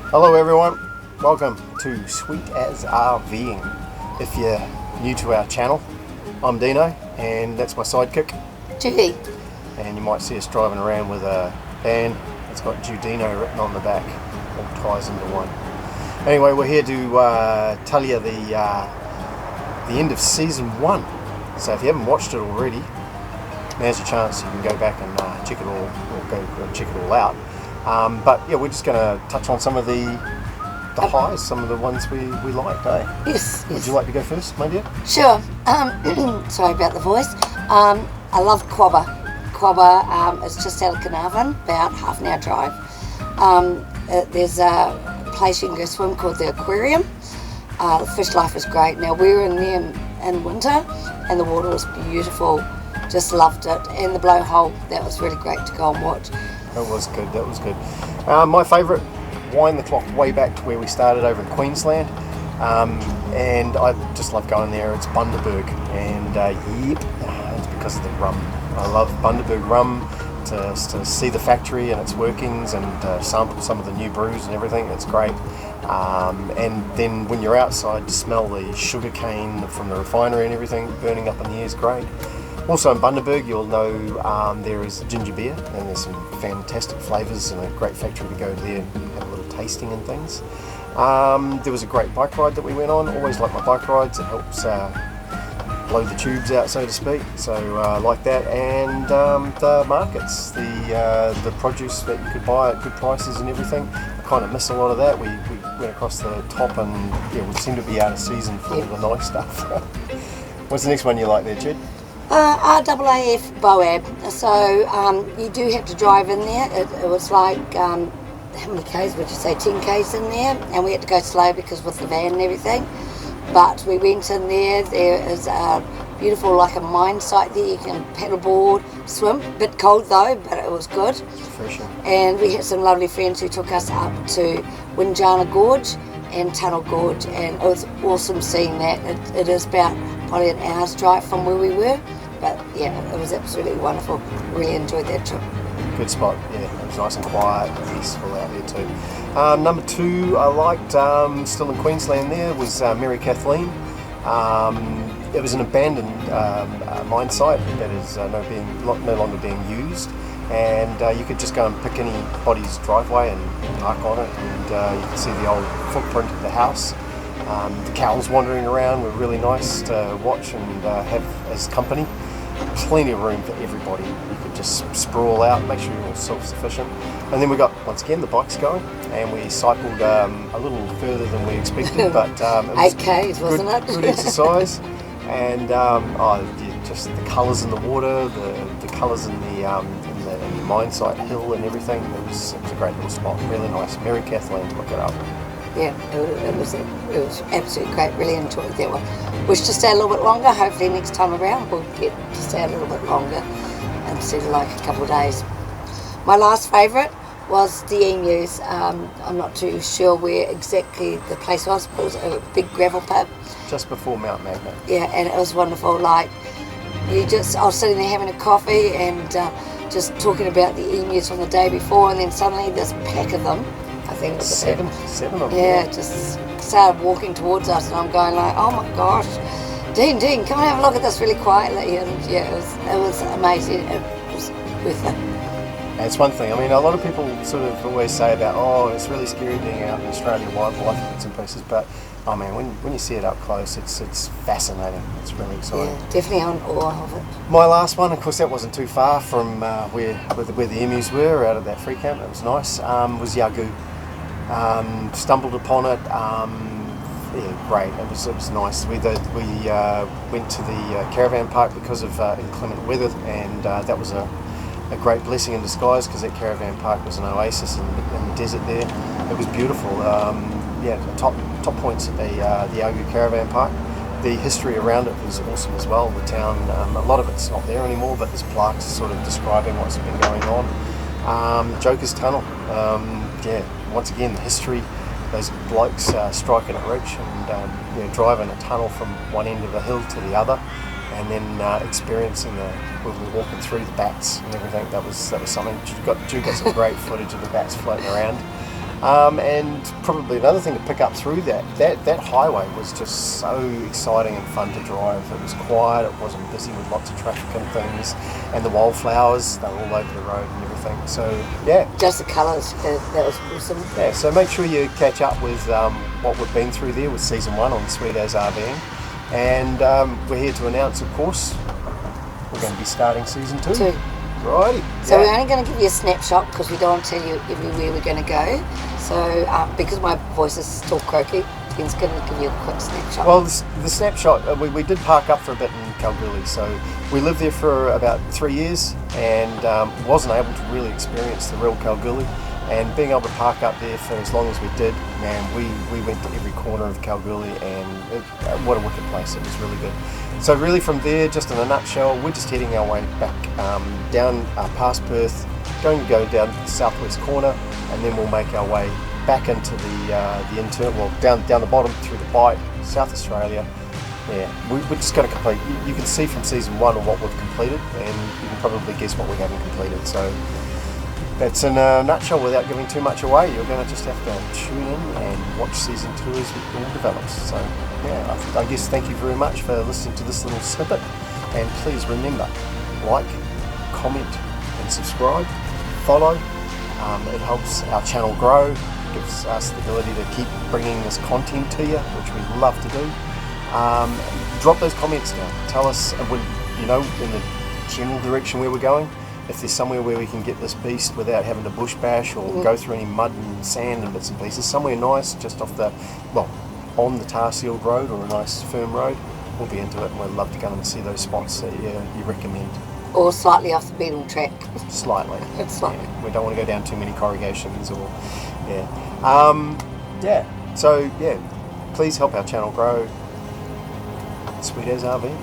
Hello everyone, welcome to Sweet as Rv'n. If you're new to our channel, I'm Dino and that's my sidekick. Judy. And you might see us driving around with a van that's got Judino written on the back, all ties into one. Anyway, we're here to tell you the end of season 1. So if you haven't watched it already, now's your chance. You can go back and check it all, or go check it all out. But yeah, we're just going to touch on some of the highs, some of the ones we liked, eh? Yes. Would you like to go first, my dear? Sure. Sorry about the voice. I love Quabba. Quabba is just out of Carnarvon, about half an hour drive. There's a place you can go swim called the Aquarium. The fish life is great. Now we were in there in winter and the water was beautiful. Just loved it. And the blowhole, that was really great to go and watch. That was good. My favourite, wind the clock way back to where we started over in Queensland. And I just love going there. It's Bundaberg. And it's because of the rum. I love Bundaberg rum, to see the factory and its workings and sample some of the new brews and everything. It's great. And then when you're outside, to smell the sugar cane from the refinery and everything burning up in the air is great. Also in Bundaberg, you'll know there is ginger beer, and there's some fantastic flavours and a great factory to go there and have a little tasting and things. There was a great bike ride that we went on. Always like my bike rides. It helps blow the tubes out, so to speak. So I like that. And the markets, the produce that you could buy at good prices and everything. I kind of miss a lot of that. We went across the top and yeah, we seem to be out of season for all the nice stuff. What's the next one you like there, Jed? RAAF Boab. So you do have to drive in there. It was like, how many Ks would you say, 10 Ks in there, and we had to go slow because with the van and everything. But we went in there. There is a beautiful, like a mine site there. You can paddleboard, swim. A bit cold though, but it was good. Refreshing. And we had some lovely friends who took us up to Winjana Gorge and Tunnel Gorge, and it was awesome seeing that. It is about probably an hour's drive from where we were, but yeah, it was absolutely wonderful. Really enjoyed that trip. Good spot, yeah. It was nice and quiet and peaceful out there too. Number 2 I liked, still in Queensland there, was Mary Kathleen. It was an abandoned mine site that is no longer being used, and you could just go and pick anybody's driveway and park on it, and you can see the old footprint of the house. The cows wandering around were really nice to watch and have as company. Plenty of room for everybody. You could just sprawl out, make sure you're all self-sufficient. And then we got, once again, the bikes going, and we cycled a little further than we expected, but it was 8Ks, wasn't it? Good exercise. And just the colours in the water, the colours in the mine site hill and everything. It was a great little spot, really nice. Mary Kathleen, look it up. Yeah, it was absolutely great. Really enjoyed that one. Wish to stay a little bit longer. Hopefully next time around we'll get to stay a little bit longer instead of like a couple of days. My last favourite was the emus. I'm not too sure where exactly the place was, but it was a big gravel pit. Just before Mount Magnet. Yeah, and it was wonderful. Like, I was sitting there having a coffee and just talking about the emus from the day before, and then suddenly this pack of them, I think it was seven of them. Yeah, just started walking towards us, and I'm going like, oh my gosh, Dean, come and have a look at this really quietly. And yeah, it was amazing. It was worth it. And it's one thing. I mean, a lot of people sort of always say about, oh, it's really scary being out in Australian wildlife and bits and pieces, but oh man, when you see it up close, it's fascinating. It's really exciting. Yeah, definitely on awe of it. My last one, of course, that wasn't too far from where the emus were, out of that free camp. It was nice. Was Yagoo. Stumbled upon it. Yeah, great. It was nice. We went to the caravan park because of inclement weather, and that was a great blessing in disguise, because that caravan park was an oasis in the desert there. It was beautiful. Top points at the Yagoo caravan park. The history around it was awesome as well. The town, a lot of it's not there anymore, but there's plaques sort of describing what's been going on. Joker's Tunnel. Once again, the history, those blokes striking it rich and driving a tunnel from one end of the hill to the other, and then experiencing when we were walking through the bats and everything. That was something. Jude got some great footage of the bats floating around. And probably another thing to pick up through that highway was just so exciting and fun to drive. It was quiet, it wasn't busy with lots of traffic and things, and the wildflowers, they were all over the road and everything. So yeah. Just the colours, that was awesome. Yeah, so make sure you catch up with what we've been through there with season 1 on Sweet As Rv'n. And we're here to announce, of course, we're going to be starting season 2. Righty. So we're only going to give you a snapshot because we don't want to tell you everywhere we're going to go. So because my voice is still croaky, Ben's going to give you a quick snapshot. Well, the snapshot, we did park up for a bit in Kalgoorlie. So we lived there for about 3 years and wasn't able to really experience the real Kalgoorlie. And being able to park up there for as long as we did, man, we went to every corner of Kalgoorlie, and what a wicked place. It was really good. So really from there, just in a nutshell, we're just heading our way back down past Perth, going to go down the southwest corner, and then we'll make our way back into the internal, well, down the bottom through the Bight, South Australia. Yeah, we're just going to complete. You can see from season 1 what we've completed, and you can probably guess what we haven't completed. So that's in a nutshell without giving too much away. You're going to just have to tune in and watch season 2 as it all develops. So yeah, I guess thank you very much for listening to this little snippet, and please remember, like, comment and subscribe, follow. It helps our channel grow, gives us the ability to keep bringing this content to you, which we love to do. Drop those comments down. Tell us when in the general direction where we're going. If there's somewhere where we can get this beast without having to bush bash or go through any mud and sand and bits and pieces, somewhere nice, just on the tar sealed road or a nice firm road, we'll be into it, and we'd love to go and see those spots that you recommend. Or slightly off the beaten track. Slightly. Slightly. Yeah, we don't want to go down too many corrugations or So please help our channel grow. Sweet As Rv'n.